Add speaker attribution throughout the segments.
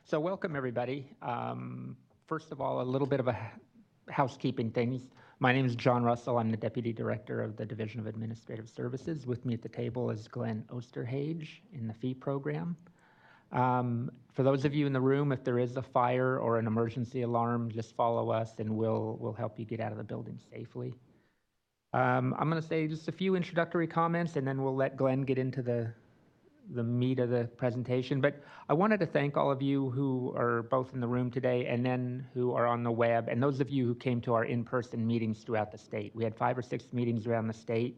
Speaker 1: So welcome, everybody. First of all, a little bit of a housekeeping things. My name is John Russell. I'm the Deputy Director of the Division of Administrative Services. With me at the table is Glenn Osterhage in the fee program. For those of you in the room, if there is a fire or an emergency alarm, just follow us and we'll help you get out of the building safely. I'm going to say just a few introductory comments and then we'll let Glenn get into the meat of the presentation. But I wanted to thank all of you who are both in the room today and then who are on the web, and those of you who came to our in-person meetings throughout the state. We had 5 or 6 meetings around the state.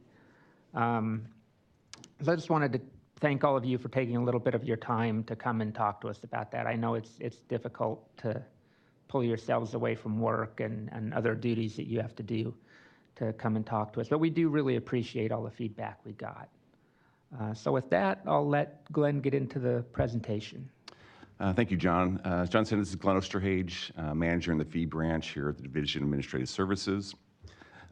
Speaker 1: So I just wanted to thank all of you for taking a little bit of your time to come and talk to us about that. I know it's difficult to pull yourselves away from work and other duties that you have to do to come and talk to us, but we do really appreciate all the feedback we got. So with that, I'll let Glenn get into the presentation.
Speaker 2: Thank you, John. As John said, this is Glenn Osterhage, Manager in the Fee Branch here at the Division of Administrative Services.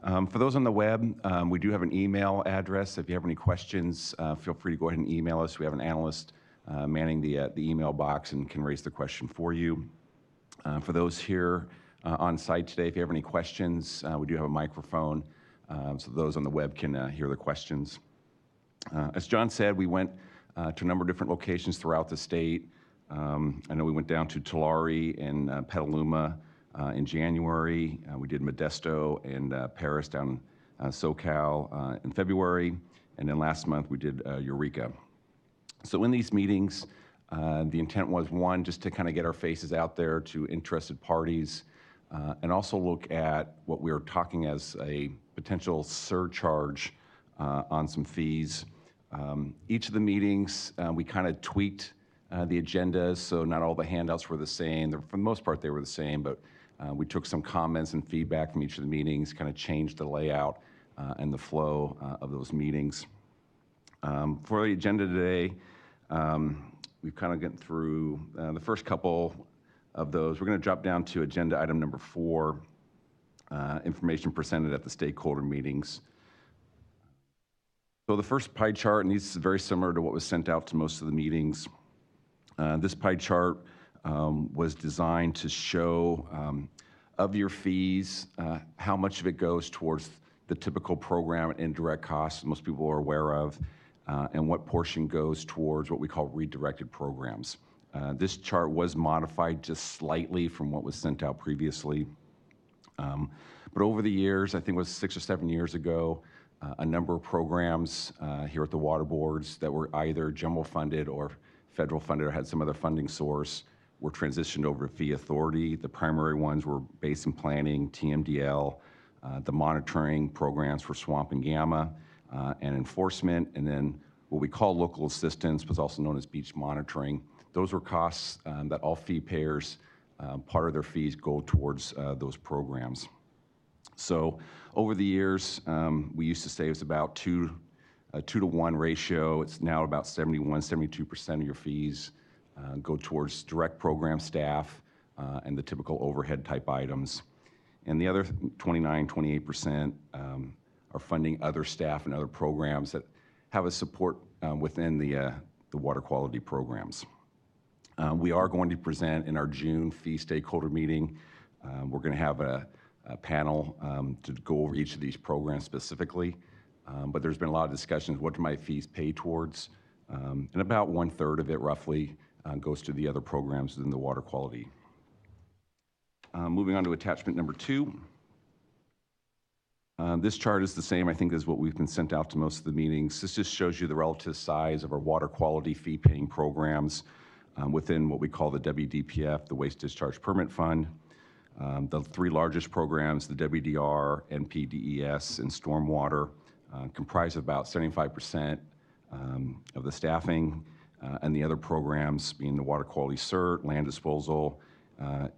Speaker 2: For those on the web, we do have an email address. If you have any questions, feel free to go ahead and email us. We have an analyst manning the email box and can raise the question for you. For those here on site today, if you have any questions, we do have a microphone, so those on the web can hear the questions. As John said, we went to a number of different locations throughout the state. I know we went down to Tulare and Petaluma in January. We did Modesto and Paris down SoCal in February. And then last month we did Eureka. So in these meetings, the intent was, one, just to kind of get our faces out there to interested parties and also look at what we were talking as a potential surcharge on some fees. Each of the meetings, we kind of tweaked the agendas, so not all the handouts were the same. For the most part, they were the same, but we took some comments and feedback from each of the meetings, kind of changed the layout and the flow of those meetings. For the agenda today, we've kind of gotten through the first couple of those. We're going to drop down to agenda item number 4, information presented at the stakeholder meetings. So the first pie chart, and this is very similar to what was sent out to most of the meetings. This pie chart was designed to show of your fees, how much of it goes towards the typical program and indirect costs most people are aware of, and what portion goes towards what we call redirected programs. This chart was modified just slightly from what was sent out previously. But over the years, I think it was 6 or 7 years ago, a number of programs here at the water boards that were either general funded or federal funded or had some other funding source were transitioned over to fee authority. The primary ones were basin planning, TMDL, the monitoring programs for swamp and gamma, and enforcement, and then what we call local assistance was also known as beach monitoring. Those were costs that all fee payers, part of their fees go towards those programs. So over the years, we used to say it was about a 2 to 1 ratio. It's now about 72% of your fees go towards direct program staff and the typical overhead type items. And the other 28% are funding other staff and other programs that have a support within the water quality programs. We are going to present in our June fee stakeholder meeting. We're going to have a panel to go over each of these programs specifically, but there's been a lot of discussions, what do my fees pay towards? And about 1/3 of it roughly goes to the other programs within the water quality. Moving on to attachment number 2. This chart is the same, I think, as what we've been sent out to most of the meetings. This just shows you the relative size of our water quality fee paying programs within what we call the WDPF, the Waste Discharge Permit Fund. The 3 largest programs, the WDR, NPDES, and Stormwater, comprise about 75% of the staffing, and the other programs being the Water Quality CERT, Land Disposal,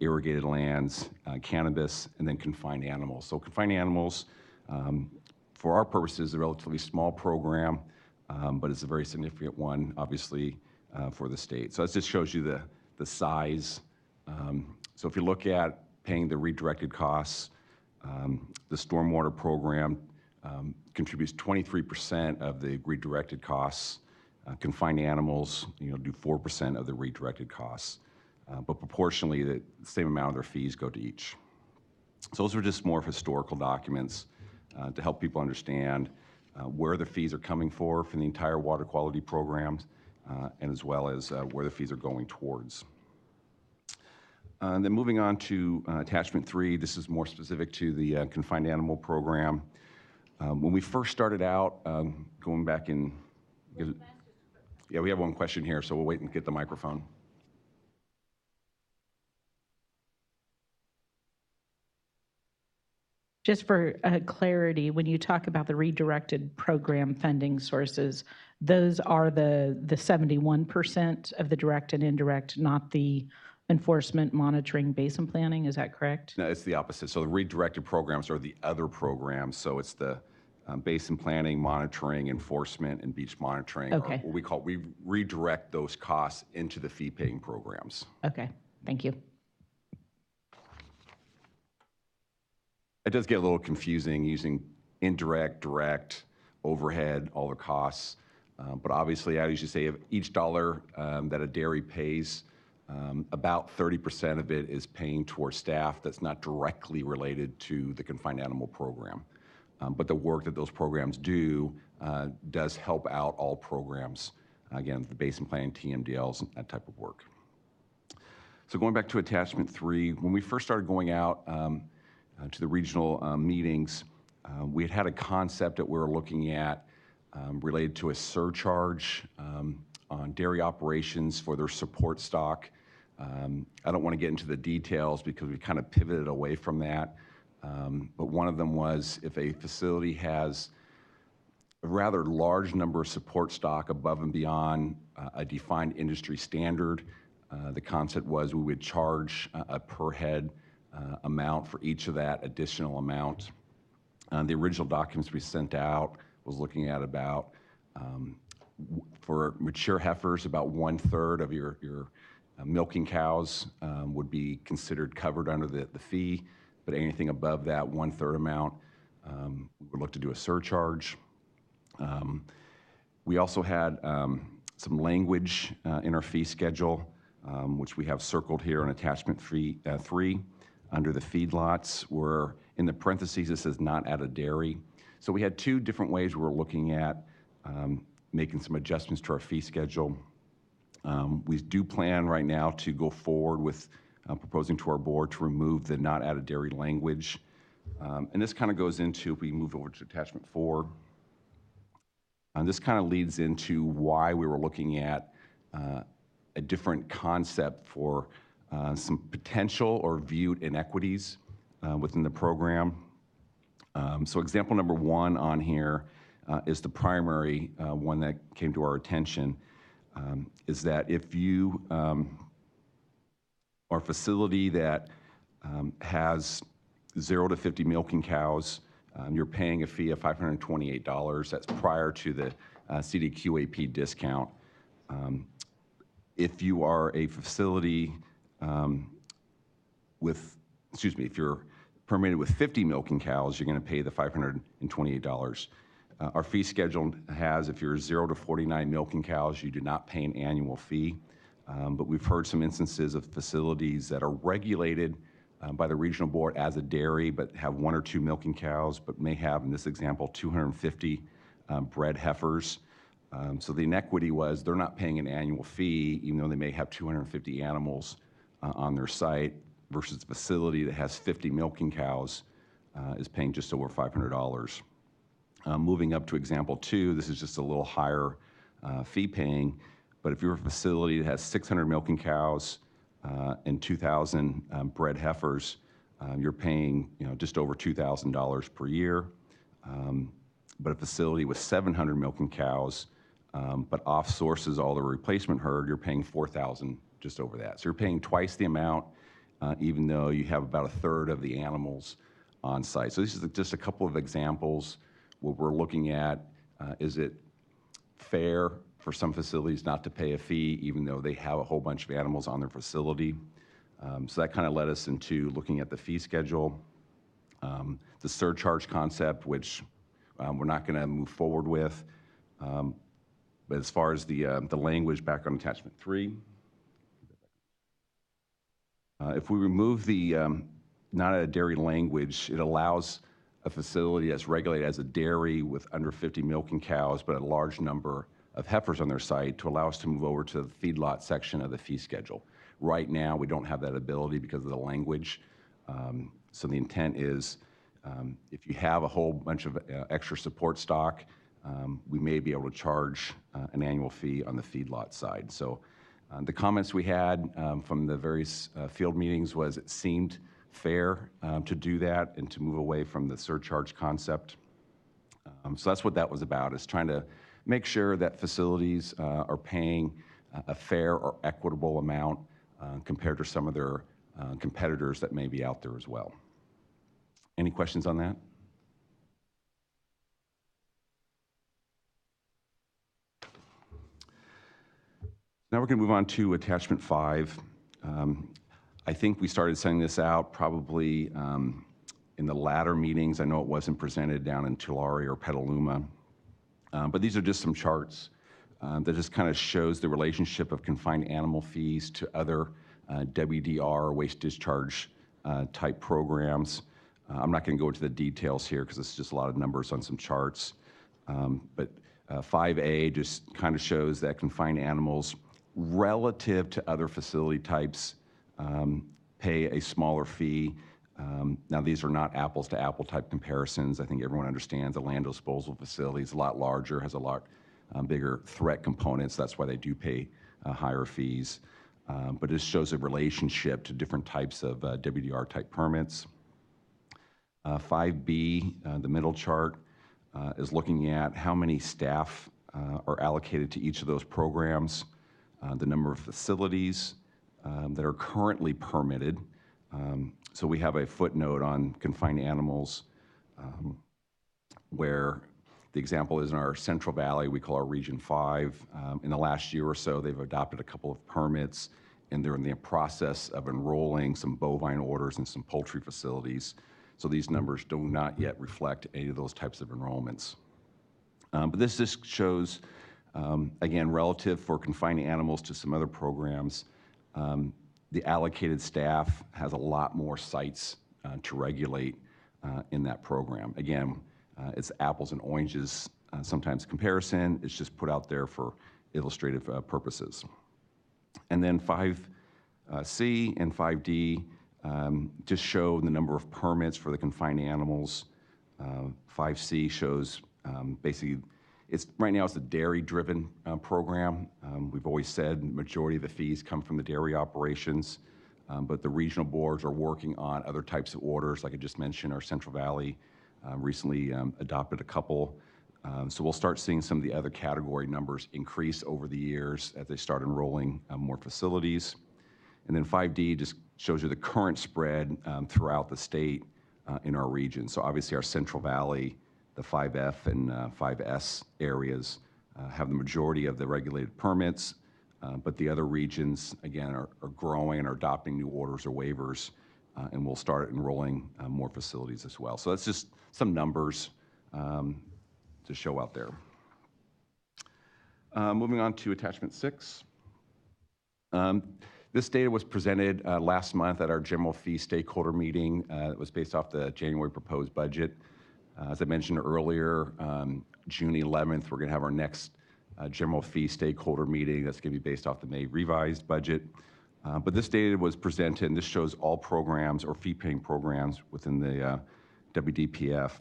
Speaker 2: Irrigated Lands, Cannabis, and then Confined Animals. So Confined Animals, for our purposes, is a relatively small program, but it's a very significant one, obviously, for the state. So that just shows you the size. So if you look at paying the redirected costs, the stormwater program contributes 23% of the redirected costs. Confined Animals, do 4% of the redirected costs. but proportionally, the same amount of their fees go to each. So those are just more historical documents to help people understand where the fees are coming for the entire water quality programs, and as well as where the fees are going towards. Then moving on to attachment 3, this is more specific to the confined animal program. When we first started out, going back in, yeah, we have one question here, so we'll wait and get the microphone.
Speaker 3: Just for clarity, when you talk about the redirected program funding sources, those are the 71% of the direct and indirect, not the enforcement, monitoring, basin planning. Is that correct?
Speaker 2: No, it's the opposite. So the redirected programs are the other programs. So it's the basin planning, monitoring, enforcement, and beach monitoring.
Speaker 3: Okay.
Speaker 2: Or what we redirect those costs into the fee-paying programs.
Speaker 3: Okay, thank you.
Speaker 2: It does get a little confusing using indirect, direct, overhead, all the costs. But obviously, I usually say of each dollar that a dairy pays, about 30% of it is paying towards staff that's not directly related to the confined animal program. But the work that those programs do does help out all programs. Again, the basin planning, TMDLs, and that type of work. So going back to attachment 3, when we first started going out to the regional meetings, we had a concept that we were looking at related to a surcharge on dairy operations for their support stock. I don't want to get into the details because we kind of pivoted away from that. But one of them was if a facility has a rather large number of support stock above and beyond a defined industry standard, the concept was we would charge a per head amount for each of that additional amount. The original documents we sent out was looking at about, for mature heifers, about 1/3 of your milking cows would be considered covered under the fee, but anything above that 1/3 amount, we would look to do a surcharge. We also had some language in our fee schedule, which we have circled here on attachment 3 under the feedlots, where in the parentheses it says not at a dairy. So we had 2 different ways we were looking at making some adjustments to our fee schedule. We do plan right now to go forward with proposing to our board to remove the not at a dairy language. And this kind of goes into, if we move over to attachment 4, and this kind of leads into why we were looking at a different concept for some potential or viewed inequities within the program. So example number 1 on here is the primary one that came to our attention, is that if you are a facility that has 0 to 50 milking cows, you're paying a fee of $528. That's prior to the CDQAP discount. If you are a facility if you're permitted with 50 milking cows, you're going to pay the $528. Our fee schedule has, if you're 0 to 49 milking cows, you do not pay an annual fee. But we've heard some instances of facilities that are regulated by the regional board as a dairy, but have 1 or 2 milking cows, but may have, in this example, 250 bred heifers. So the inequity was they're not paying an annual fee, even though they may have 250 animals on their site, versus the facility that has 50 milking cows is paying just over $500. Moving up to example 2, this is just a little higher fee paying, but if you're a facility that has 600 milking cows and 2,000 bred heifers, you're paying just over $2,000 per year. But a facility with 700 milking cows, but off sources all the replacement herd, you're paying $4,000, just over that. So you're paying twice the amount, even though you have about 1/3 of the animals on site. So this is just a couple of examples. What we're looking at, is it fair for some facilities not to pay a fee, even though they have a whole bunch of animals on their facility? So that kind of led us into looking at the fee schedule, the surcharge concept, which we're not going to move forward with. But as far as the language back on attachment 3, If we remove the not a dairy language, it allows a facility that's regulated as a dairy with under 50 milking cows, but a large number of heifers on their site to allow us to move over to the feedlot section of the fee schedule. Right now, we don't have that ability because of the language. So the intent is if you have a whole bunch of extra support stock, we may be able to charge an annual fee on the feedlot side. So the comments we had from the various field meetings was it seemed fair to do that and to move away from the surcharge concept. So that's what that was about, is trying to make sure that facilities are paying a fair or equitable amount compared to some of their competitors that may be out there as well. Any questions on that? Now we're going to move on to attachment 5. I think we started sending this out probably in the latter meetings. I know it wasn't presented down in Tulare or Petaluma, but these are just some charts that just kind of shows the relationship of confined animal fees to other WDR, waste discharge type programs. I'm not going to go into the details here because it's just a lot of numbers on some charts, but 5A just kind of shows that confined animals relative to other facility types pay a smaller fee. Now, these are not apples to apple type comparisons. I think everyone understands a land disposal facility is a lot larger, has a lot bigger threat components. That's why they do pay higher fees. But it shows a relationship to different types of WDR type permits. 5B, the middle chart, is looking at how many staff are allocated to each of those programs, the number of facilities that are currently permitted. So we have a footnote on confined animals where the example is in our Central Valley, we call our Region 5. In the last year or so, they've adopted a couple of permits, and they're in the process of enrolling some bovine orders and some poultry facilities. So these numbers do not yet reflect any of those types of enrollments. But this just shows, again, relative for confined animals to some other programs, the allocated staff has a lot more sites to regulate in that program. Again, it's apples and oranges sometimes comparison. It's just put out there for illustrative purposes. And then 5C and 5D just show the number of permits for the confined animals. 5C shows basically, right now it's a dairy-driven program. We've always said the majority of the fees come from the dairy operations, but the regional boards are working on other types of orders. Like I just mentioned, our Central Valley recently adopted a couple. So we'll start seeing some of the other category numbers increase over the years as they start enrolling more facilities. And then 5D just shows you the current spread throughout the state in our region. So obviously our Central Valley, the 5F and 5S areas have the majority of the regulated permits, but the other regions, again, are growing and are adopting new orders or waivers, and we'll start enrolling more facilities as well. So that's just some numbers to show out there. Moving on to attachment 6. This data was presented last month at our general fee stakeholder meeting. It was based off the January proposed budget. As I mentioned earlier, June 11th, we're going to have our next general fee stakeholder meeting. That's going to be based off the May revised budget. But this data was presented, and this shows all programs or fee-paying programs within the WDPF.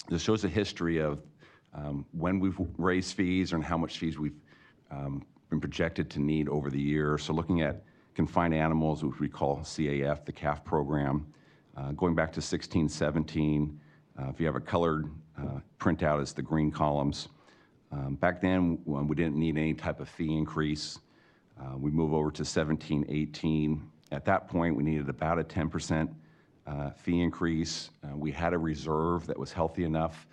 Speaker 2: This shows a history of when we've raised fees and how much fees we've been projected to need over the year. So looking at confined animals, which we call CAF, the CAF program, going back to 16, 17, if you have a colored printout, it's the green columns. Back then, when we didn't need any type of fee increase, we move over to 17, 18. At that point, we needed about a 10% fee increase. We had a reserve that was healthy enough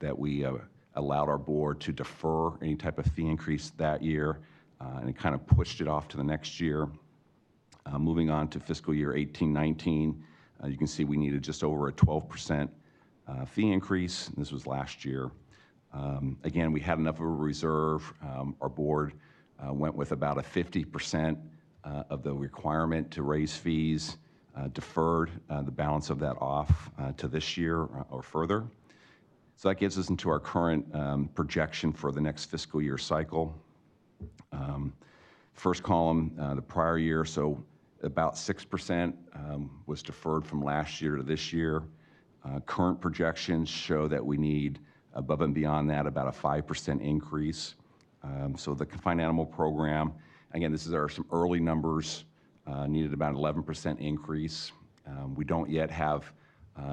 Speaker 2: that we allowed our board to defer any type of fee increase that year, and it kind of pushed it off to the next year. Moving on to fiscal year 18, 19, you can see we needed just over a 12% fee increase. This was last year. Again, we had enough of a reserve. Our board went with about a 50% of the requirement to raise fees, deferred the balance of that off to this year or further. So that gets us into our current projection for the next fiscal year cycle. First column, the prior year, so about 6% was deferred from last year to this year. Current projections show that we need above and beyond that about a 5% increase. So the confined animal program, again, this is some early numbers, needed about 11% increase. We don't yet have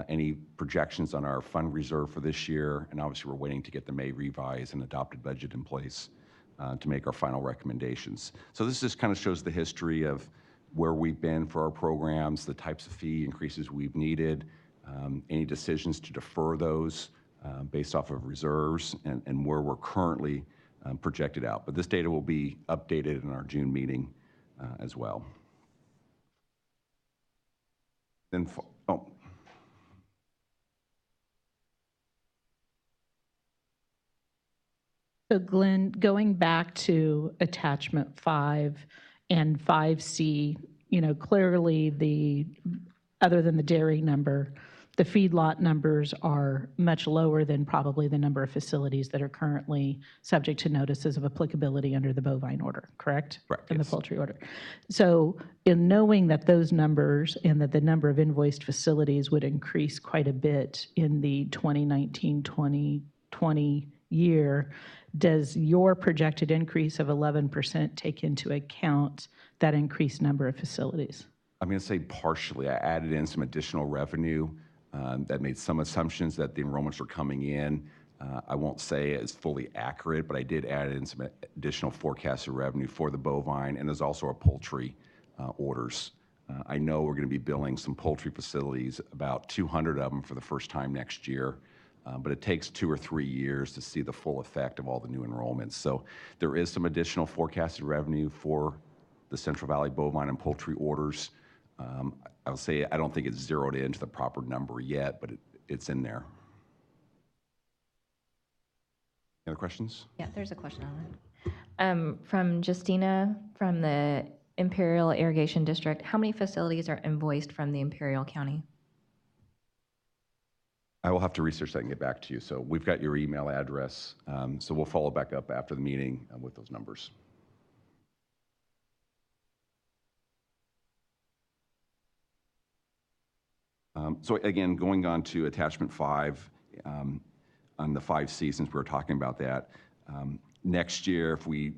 Speaker 2: any projections on our fund reserve for this year, and obviously we're waiting to get the May revised and adopted budget in place to make our final recommendations. So this just kind of shows the history of where we've been for our programs, the types of fee increases we've needed, any decisions to defer those based off of reserves, and where we're currently projected out. But this data will be updated in our June meeting as well. Then,
Speaker 3: So Glenn, going back to attachment 5 and 5C, clearly other than the dairy number, the feedlot numbers are much lower than probably the number of facilities that are currently subject to notices of applicability under the bovine order, correct?
Speaker 2: Correct,
Speaker 3: And
Speaker 2: yes.
Speaker 3: the poultry order. So in knowing that those numbers and that the number of invoiced facilities would increase quite a bit in the 2019-2020 year, does your projected increase of 11% take into account that increased number of facilities?
Speaker 2: I'm going to say partially. I added in some additional revenue that made some assumptions that the enrollments are coming in. I won't say it's fully accurate, but I did add in some additional forecasted revenue for the bovine, and there's also our poultry orders. I know we're going to be billing some poultry facilities, about 200 of them for the first time next year, but it takes 2 or 3 years to see the full effect of all the new enrollments. So there is some additional forecasted revenue for the Central Valley bovine and poultry orders. I will say I don't think it's zeroed into the proper number yet, but it's in there. Any other questions?
Speaker 4: Yeah, there's a question on that. From Justina from the Imperial Irrigation District, how many facilities are invoiced from the Imperial County?
Speaker 2: I will have to research that and get back to you. So we've got your email address, so we'll follow back up after the meeting with those numbers. So again, going on to attachment 5, on the 5 seasons, we were talking about that. Next year, if we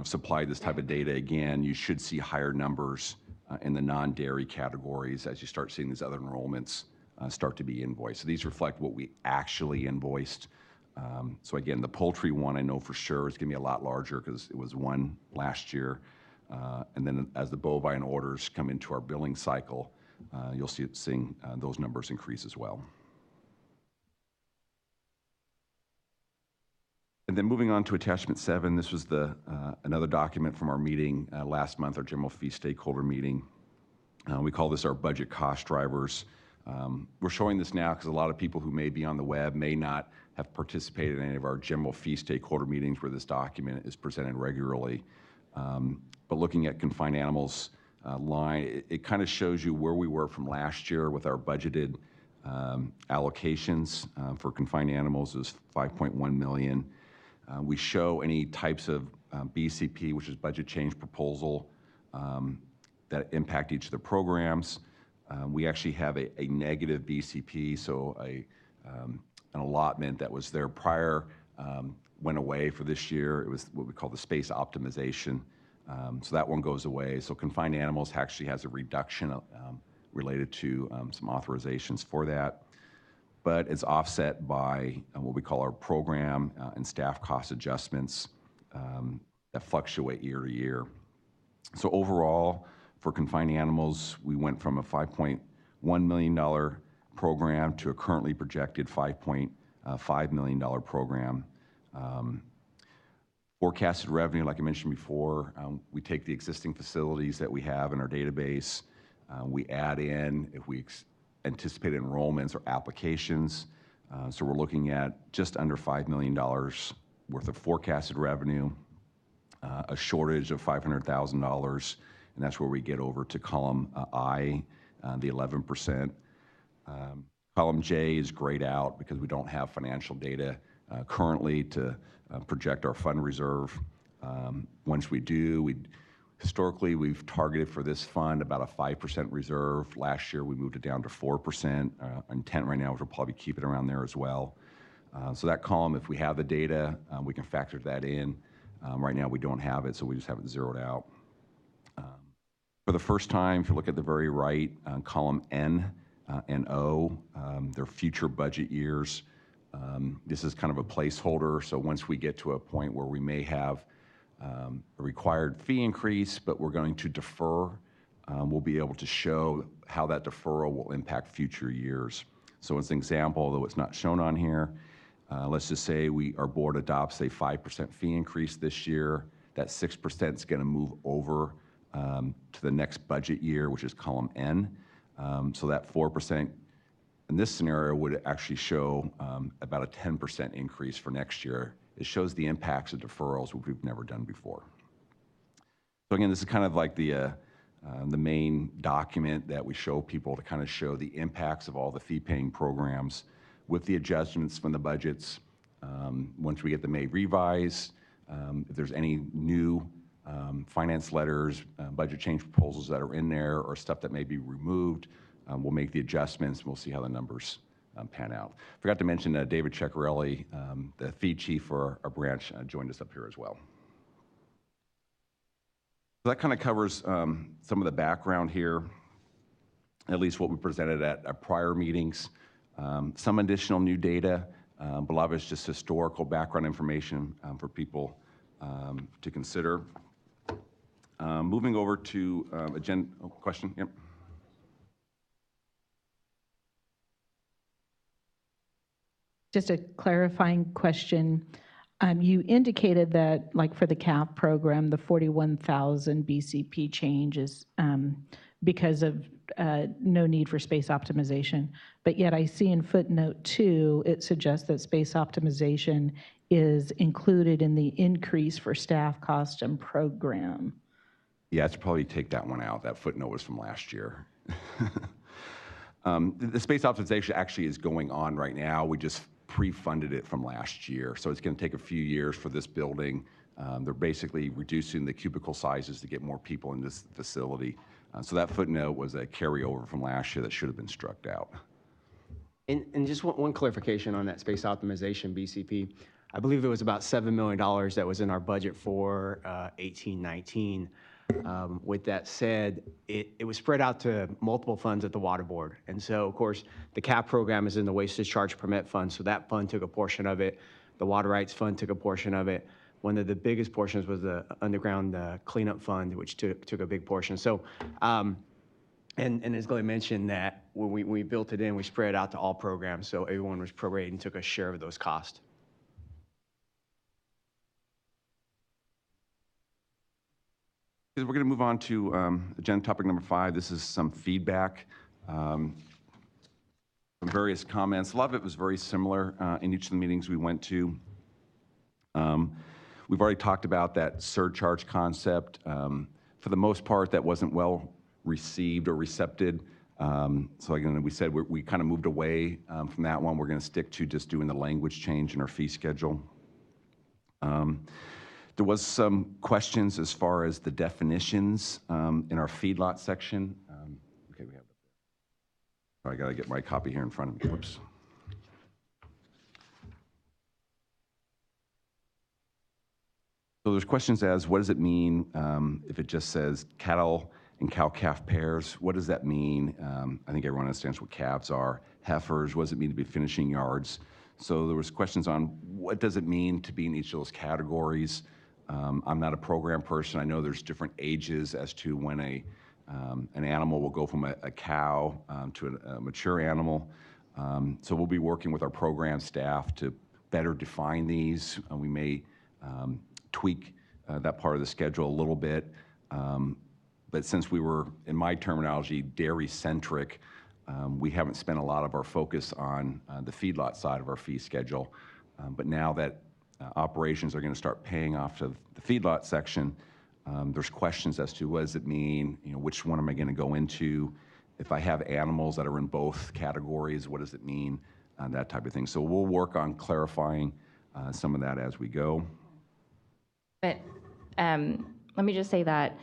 Speaker 2: supply this type of data again, you should see higher numbers in the non-dairy categories as you start seeing these other enrollments start to be invoiced. So these reflect what we actually invoiced. So again, the poultry one I know for sure is going to be a lot larger because it was one last year. And then as the bovine orders come into our billing cycle, you'll see seeing those numbers increase as well. And then moving on to attachment 7, this was another document from our meeting last month, our general fee stakeholder meeting. We call this our budget cost drivers. We're showing this now because a lot of people who may be on the web may not have participated in any of our general fee stakeholder meetings where this document is presented regularly. But looking at confined animals line, it kind of shows you where we were from last year with our budgeted allocations for confined animals is $5.1 million. We show any types of BCP, which is budget change proposal, that impact each of the programs. We actually have a negative BCP, so an allotment that was there prior went away for this year. It was what we call the space optimization. So that one goes away. So confined animals actually has a reduction related to some authorizations for that. But it's offset by what we call our program and staff cost adjustments that fluctuate year to year. So overall, for confined animals, we went from a $5.1 million program to a currently projected $5.5 million program. Forecasted revenue, like I mentioned before, we take the existing facilities that we have in our database, we add in if we anticipate enrollments or applications. So we're looking at just under $5 million worth of forecasted revenue, a shortage of $500,000, and that's where we get over to column I, the 11%. Column J is grayed out because we don't have financial data currently to project our fund reserve. Once we do, historically, we've targeted for this fund about a 5% reserve. Last year, we moved it down to 4%. Intent right now is we'll probably keep it around there as well. So that column, if we have the data, we can factor that in. Right now, we don't have it, so we just have it zeroed out. For the first time, if you look at the very right, column N and O, they're future budget years. This is kind of a placeholder, so once we get to a point where we may have a required fee increase, but we're going to defer, we'll be able to show how that deferral will impact future years. So as an example, though it's not shown on here, let's just say our board adopts a 5% fee increase this year. That 6% is going to move over to the next budget year, which is column N. So that 4% in this scenario would actually show about a 10% increase for next year. It shows the impacts of deferrals, which we've never done before. So again, this is kind of like the main document that we show people to kind of show the impacts of all the fee-paying programs with the adjustments from the budgets. Once we get them made revised, if there's any new finance letters, budget change proposals that are in there or stuff that may be removed, we'll make the adjustments and we'll see how the numbers pan out. Forgot to mention David Ceccarelli, the fee chief for our branch, joined us up here as well. So that kind of covers some of the background here, at least what we presented at prior meetings. Some additional new data, but a lot of it's just historical background information for people to consider. Moving over to agenda, question, yep.
Speaker 3: Just a clarifying question. You indicated that, like for the CAF program, the 41,000 BCP change is because of no need for space optimization. But yet I see in footnote 2, it suggests that space optimization is included in the increase for staff cost and program.
Speaker 2: Yeah, it's probably take that one out. That footnote was from last year. The space optimization actually is going on right now. We just pre-funded it from last year. So it's going to take a few years for this building. They're basically reducing the cubicle sizes to get more people in this facility. So that footnote was a carryover from last year that should have been struck out.
Speaker 5: And just one clarification on that space optimization BCP. I believe it was about $7 million that was in our budget for 18-19. With that said, it was spread out to multiple funds at the Water Board. And so, of course, the CAP program is in the Waste Discharge Permit Fund, so that fund took a portion of it. The Water Rights Fund took a portion of it. One of the biggest portions was the Underground Cleanup Fund, which took a big portion. So, and as Glenn mentioned, that when we built it in, we spread it out to all programs, so everyone was prorated and took a share of those costs.
Speaker 2: We're going to move on to agenda topic number 5. This is some feedback from various comments. A lot of it was very similar in each of the meetings we went to. We've already talked about that surcharge concept. For the most part, that wasn't well received or recepted. So again, we said we kind of moved away from that one. We're going to stick to just doing the language change in our fee schedule. There was some questions as far as the definitions in our feedlot section. Okay, we have it there. I got to get my copy here in front of me. Whoops. So there's questions as, what does it mean if it just says cattle and cow-calf pairs? What does that mean? I think everyone understands what calves are. Heifers, what does it mean to be finishing yards? So there was questions on what does it mean to be in each of those categories. I'm not a program person. I know there's different ages as to when an animal will go from a cow to a mature animal. So we'll be working with our program staff to better define these. We may tweak that part of the schedule a little bit. But since we were, in my terminology, dairy-centric, we haven't spent a lot of our focus on the feedlot side of our fee schedule. But now that operations are going to start paying off to the feedlot section, There's questions as to what does it mean, which one am I going to go into? If I have animals that are in both categories, what does it mean? That type of thing. So we'll work on clarifying some of that as we go.
Speaker 4: But let me just say that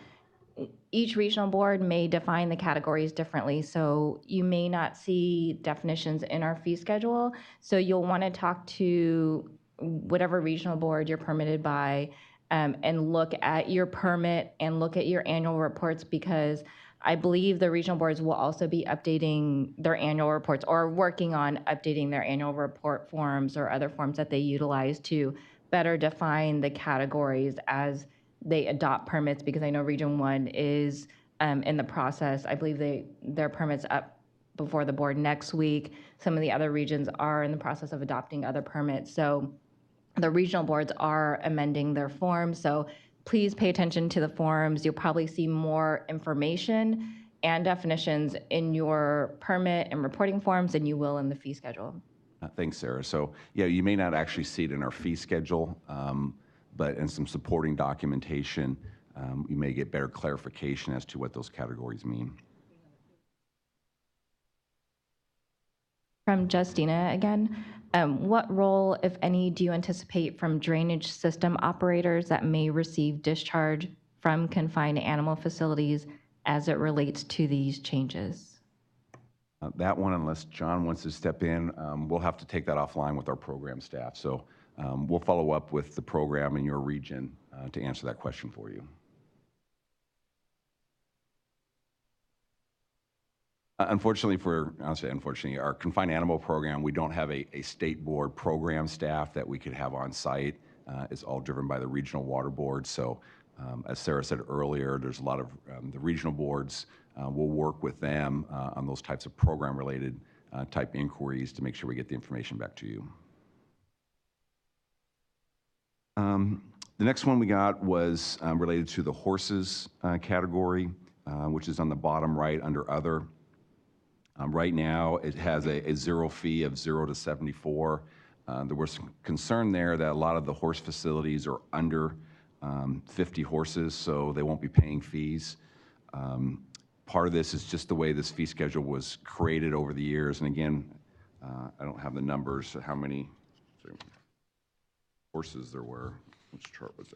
Speaker 4: each regional board may define the categories differently. So you may not see definitions in our fee schedule. So you'll want to talk to whatever regional board you're permitted by and look at your permit and look at your annual reports, because I believe the regional boards will also be updating their annual reports or working on updating their annual report forms or other forms that they utilize to better define the categories as they adopt permits, because I know Region 1 is in the process. I believe their permits up before the board next week. Some of the other regions are in the process of adopting other permits. So the regional boards are amending their forms. So please pay attention to the forms. You'll probably see more information and definitions in your permit and reporting forms than you will in the fee schedule.
Speaker 2: Thanks, Sarah. So yeah, you may not actually see it in our fee schedule, but in some supporting documentation, you may get better clarification as to what those categories mean.
Speaker 4: From Justina again, what role, if any, do you anticipate from drainage system operators that may receive discharge from confined animal facilities as it relates to these changes?
Speaker 2: That one, unless John wants to step in, we'll have to take that offline with our program staff. So we'll follow up with the program in your region to answer that question for you. Unfortunately, our confined animal program, we don't have a state board program staff that we could have on site. It's all driven by the regional water board. So as Sarah said earlier, there's a lot of the regional boards. We'll work with them on those types of program-related type inquiries to make sure we get the information back to you. The next one we got was related to the horses category, which is on the bottom right under other. Right now, it has a zero fee of 0 to 74. There was some concern there that a lot of the horse facilities are under 50 horses, so they won't be paying fees. Part of this is just the way this fee schedule was created over the years. And again, I don't have the numbers of how many horses there were. Which chart was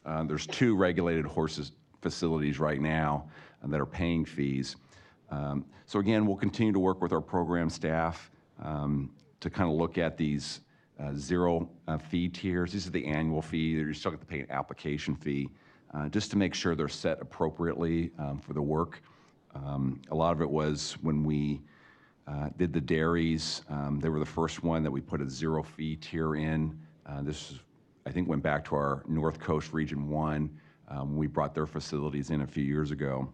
Speaker 2: that? There's 2 regulated horses facilities right now that are paying fees. So again, we'll continue to work with our program staff to kind of look at these 0 fee tiers. These are the annual fee. You're still going to pay an application fee just to make sure they're set appropriately for the work. A lot of it was when we did the dairies. They were the first one that we put a 0 fee tier in. This, I think, went back to our North Coast Region 1. We brought their facilities in a few years ago.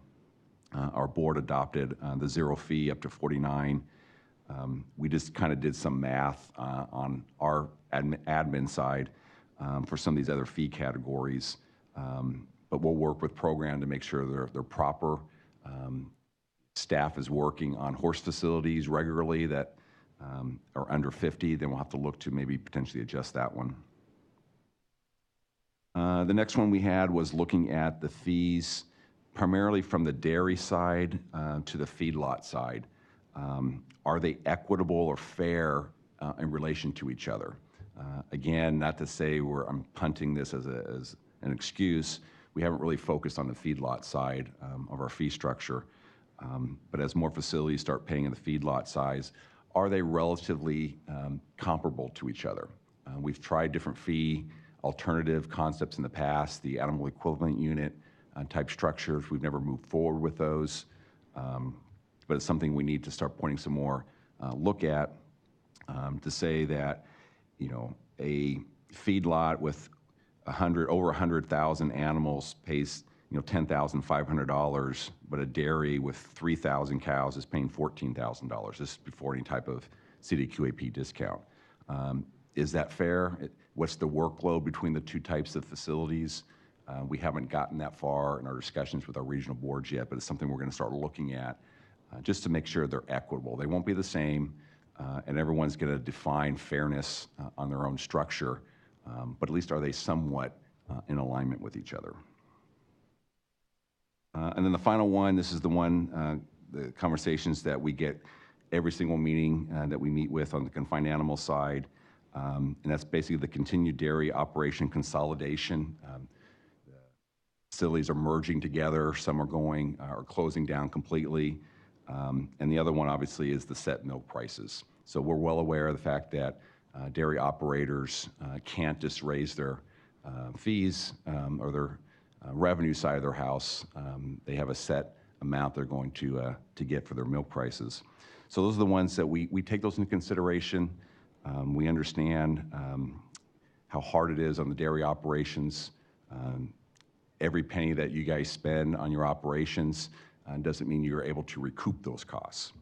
Speaker 2: Our board adopted the 0 fee up to 49. We just kind of did some math on our admin side for some of these other fee categories. But we'll work with program to make sure they're proper. Staff is working on horse facilities regularly that are under 50. Then we'll have to look to maybe potentially adjust that one. The next one we had was looking at the fees primarily from the dairy side to the feedlot side. Are they equitable or fair in relation to each other? Again, not to say I'm punting this as an excuse. We haven't really focused on the feedlot side of our fee structure. But as more facilities start paying in the feedlot size, are they relatively comparable to each other? We've tried different fee alternative concepts in the past, the animal equivalent unit type structures. We've never moved forward with those, but it's something we need to start pointing some more look at to say that, a feedlot with over 100,000 animals pays $10,500, but a dairy with 3,000 cows is paying $14,000. This is before any type of CDQAP discount. Is that fair? What's the workload between the 2 types of facilities? We haven't gotten that far in our discussions with our regional boards yet, but it's something we're going to start looking at just to make sure they're equitable. They won't be the same, and everyone's going to define fairness on their own structure. but at least are they somewhat in alignment with each other? And then the final one, this is the one, the conversations that we get every single meeting that we meet with on the confined animal side, and that's basically the continued dairy operation consolidation. Facilities are merging together, some are going or closing down completely, and the other one obviously is the set milk prices. So we're well aware of the fact that dairy operators can't just raise their fees or their revenue side of their house. They have a set amount they're going to get for their milk prices. So those are the ones that we take those into consideration. We understand how hard it is on the dairy operations. Every penny that you guys spend on your operations doesn't mean you're able to recoup those costs.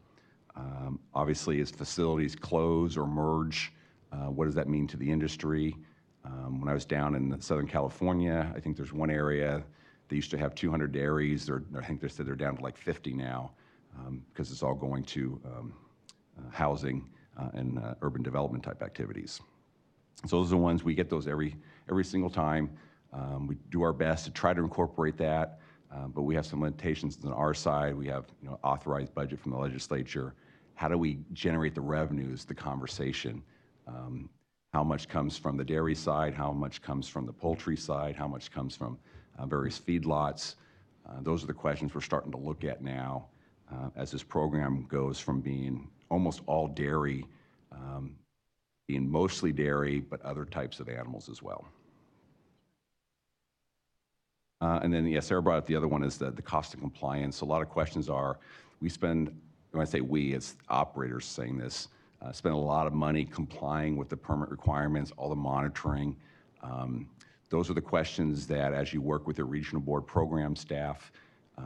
Speaker 2: Obviously, as facilities close or merge, what does that mean to the industry? When I was down in Southern California, I think there's one area, they used to have 200 dairies. I think they said they're down to like 50 now because it's all going to housing and urban development type activities. So those are the ones, we get those every single time. We do our best to try to incorporate that, but we have some limitations on our side. We have authorized budget from the legislature. How do we generate the revenues, the conversation? How much comes from the dairy side? How much comes from the poultry side? How much comes from various feedlots? Those are the questions we're starting to look at now as this program goes from being almost all dairy, being mostly dairy, but other types of animals as well. And then, yeah, Sarah brought up the other one is the cost of compliance. A lot of questions are, we spend, when I say we, it's operators saying this, spend a lot of money complying with the permit requirements, all the monitoring. Those are the questions that as you work with your regional board program staff,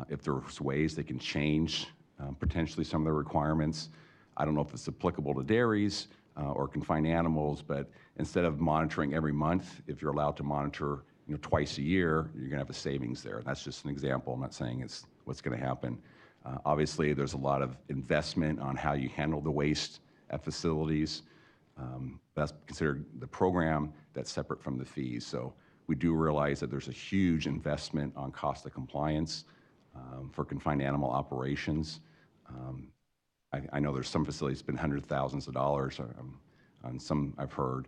Speaker 2: if there's ways they can change potentially some of the requirements. I don't know if it's applicable to dairies or confined animals, but instead of monitoring every month, if you're allowed to monitor twice a year, you're gonna have a savings there. That's just an example. I'm not saying it's what's gonna happen. Obviously, there's a lot of investment on how you handle the waste at facilities. That's considered the program that's separate from the fees. So we do realize that there's a huge investment on cost of compliance for confined animal operations. I know there's some facilities spend hundreds of thousands of dollars on some I've heard.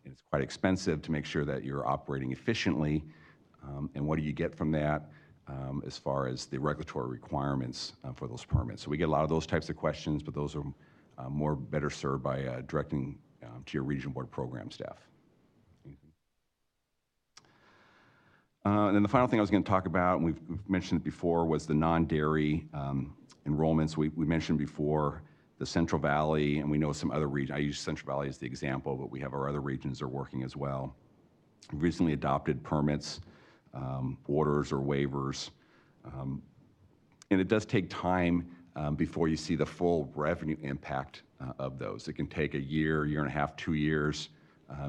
Speaker 2: It's quite expensive to make sure that you're operating efficiently. And what do you get from that as far as the regulatory requirements for those permits? So we get a lot of those types of questions, but those are more better served by directing to your regional board program staff. And then the final thing I was going to talk about, and we've mentioned it before, was the non-dairy enrollments. We mentioned before the Central Valley, and we know some other regions. I use Central Valley as the example, but we have our other regions are working as well. We've recently adopted permits, orders, or waivers. And it does take time before you see the full revenue impact of those. It can take a year, year and a half, 2 years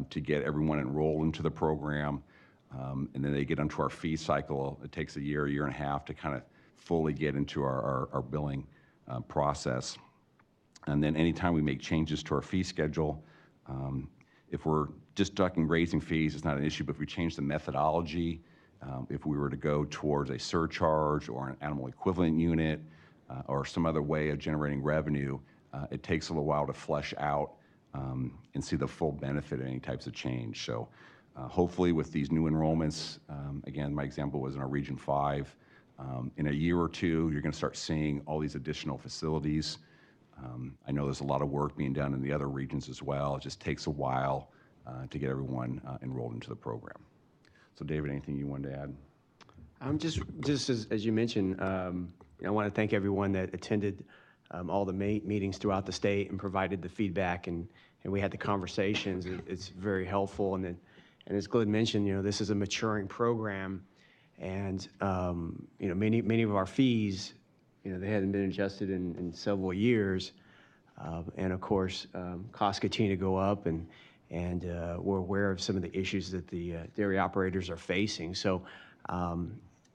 Speaker 2: to get everyone enrolled into the program. And then they get onto our fee cycle. It takes a year, year and a half to kind of fully get into our billing process. And then anytime we make changes to our fee schedule, if we're just talking raising fees, it's not an issue, but if we change the methodology, if we were to go towards a surcharge or an animal equivalent unit or some other way of generating revenue, it takes a little while to flesh out and see the full benefit of any types of change. So hopefully with these new enrollments, again, my example was in our Region 5, in a year or two, you're going to start seeing all these additional facilities. I know there's a lot of work being done in the other regions as well. It just takes a while to get everyone enrolled into the program. So David, anything you wanted to add?
Speaker 5: Just as you mentioned, I want to thank everyone that attended all the meetings throughout the state and provided the feedback, and we had the conversations. It's very helpful, and as Glenn mentioned, this is a maturing program, and many of our fees, they hadn't been adjusted in several years, and of course, costs continue to go up, and we're aware of some of the issues that the dairy operators are facing. So,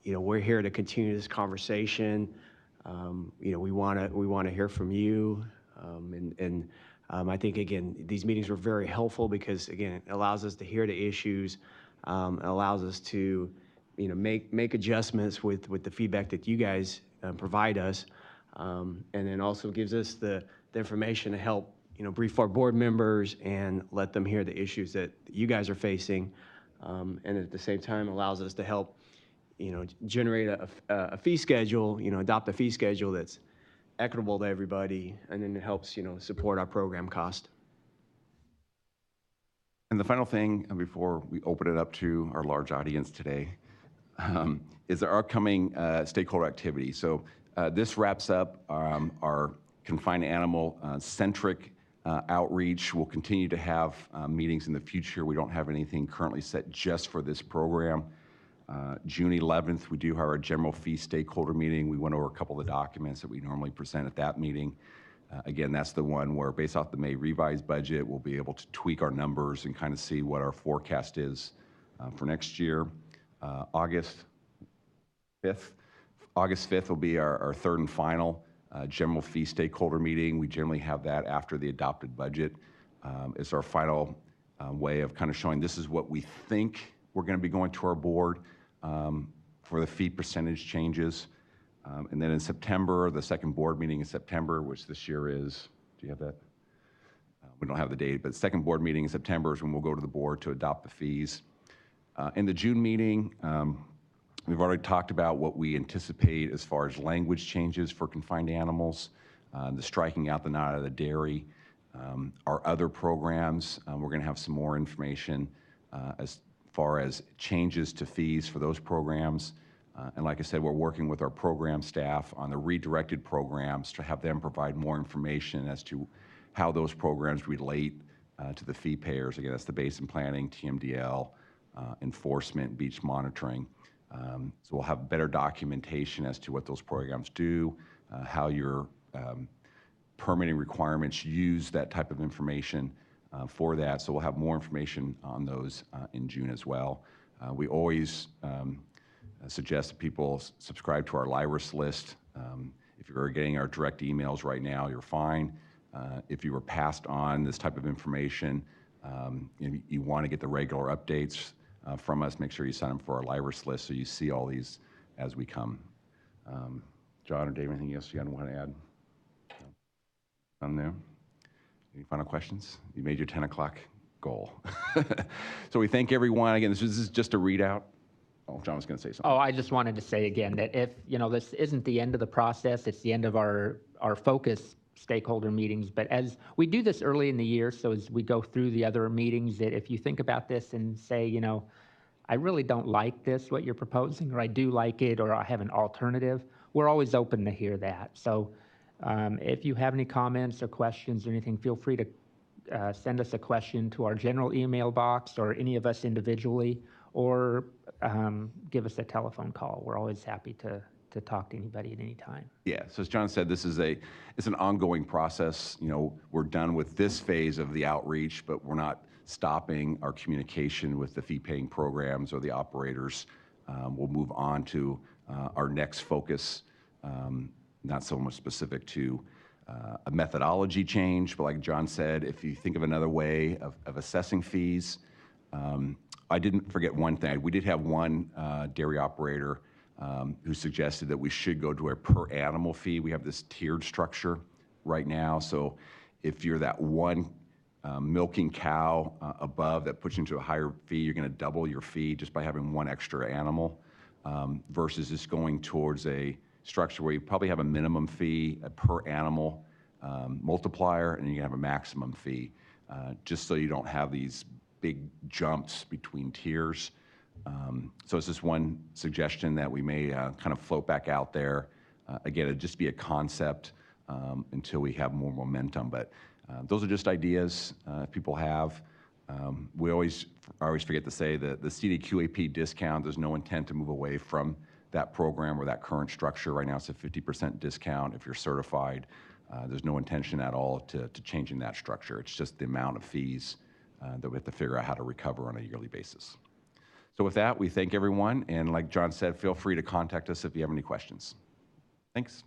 Speaker 5: we're here to continue this conversation. We want to hear from you, and I think, again, these meetings were very helpful because, again, it allows us to hear the issues, allows us to, make adjustments with the feedback that you guys provide us, and then also gives us the information to help, brief our board members and let them hear the issues that you guys are facing, and at the same time allows us to help, generate a fee schedule, adopt a fee schedule that's equitable to everybody, and then it helps, support our program cost.
Speaker 2: And the final thing before we open it up to our large audience today is our upcoming stakeholder activity. So this wraps up our confined animal centric outreach. We'll continue to have meetings in the future. We don't have anything currently set just for this program. June 11th, we do have our general fee stakeholder meeting. We went over a couple of the documents that we normally present at that meeting. Again, that's the one where, based off the May revised budget, we'll be able to tweak our numbers and kind of see what our forecast is for next year. August 5th will be our third and final general fee stakeholder meeting. We generally have that after the adopted budget. It's our final way of kind of showing this is what we think we're going to be going to our board for the fee percentage changes. And then in September, the second board meeting in September, which this year is, do you have that? We don't have the date, but the second board meeting in September is when we'll go to the board to adopt the fees. In the June meeting, we've already talked about what we anticipate as far as language changes for confined animals, the striking out the not out of the dairy. Our other programs, we're going to have some more information as far as changes to fees for those programs. And like I said, we're working with our program staff on the redirected programs to have them provide more information as to how those programs relate to the fee payers. Again, that's the basin planning, TMDL, enforcement, beach monitoring. So we'll have better documentation as to what those programs do, how your permitting requirements use that type of information for that. So we'll have more information on those in June as well. We always suggest that people subscribe to our LIRIS list. If you're getting our direct emails right now, you're fine. If you were passed on this type of information, you want to get the regular updates from us, make sure you sign up for our LIRIS list so you see all these as we come. John or Dave, anything else you want to add? None there? Any final questions? You made your 10 o'clock goal. So we thank everyone. Again, this is just a readout. Oh, John was going to say something.
Speaker 1: Oh, I just wanted to say again that if, this isn't the end of the process, it's the end of our focus stakeholder meetings. But as we do this early in the year, so as we go through the other meetings, that if you think about this and say, I really don't like this, what you're proposing, or I do like it, or I have an alternative, we're always open to hear that. So if you have any comments or questions or anything, feel free to send us a question to our general email box or any of us individually, or give us a telephone call. We're always happy to talk to anybody at any time.
Speaker 2: Yeah, so as John said, this is it's an ongoing process. We're done with this phase of the outreach, but we're not stopping our communication with the fee-paying programs or the operators. We'll move on to our next focus, not so much specific to a methodology change, but like John said, if you think of another way of assessing fees, I didn't forget one thing. We did have one dairy operator who suggested that we should go to a per animal fee. We have this tiered structure right now. So if you're that one milking cow above that puts you into a higher fee, you're going to double your fee just by having one extra animal versus just going towards a structure where you probably have a minimum fee, a per animal multiplier, and you can have a maximum fee just so you don't have these big jumps between tiers. So it's just one suggestion that we may kind of float back out there. Again, it'd just be a concept until we have more momentum. But those are just ideas people have. I always forget to say that the CDQAP discount, there's no intent to move away from that program or that current structure. Right now it's a 50% discount if you're certified. There's no intention at all to changing that structure. It's just the amount of fees that we have to figure out how to recover on a yearly basis. So with that, we thank everyone. And like John said, feel free to contact us if you have any questions. Thanks.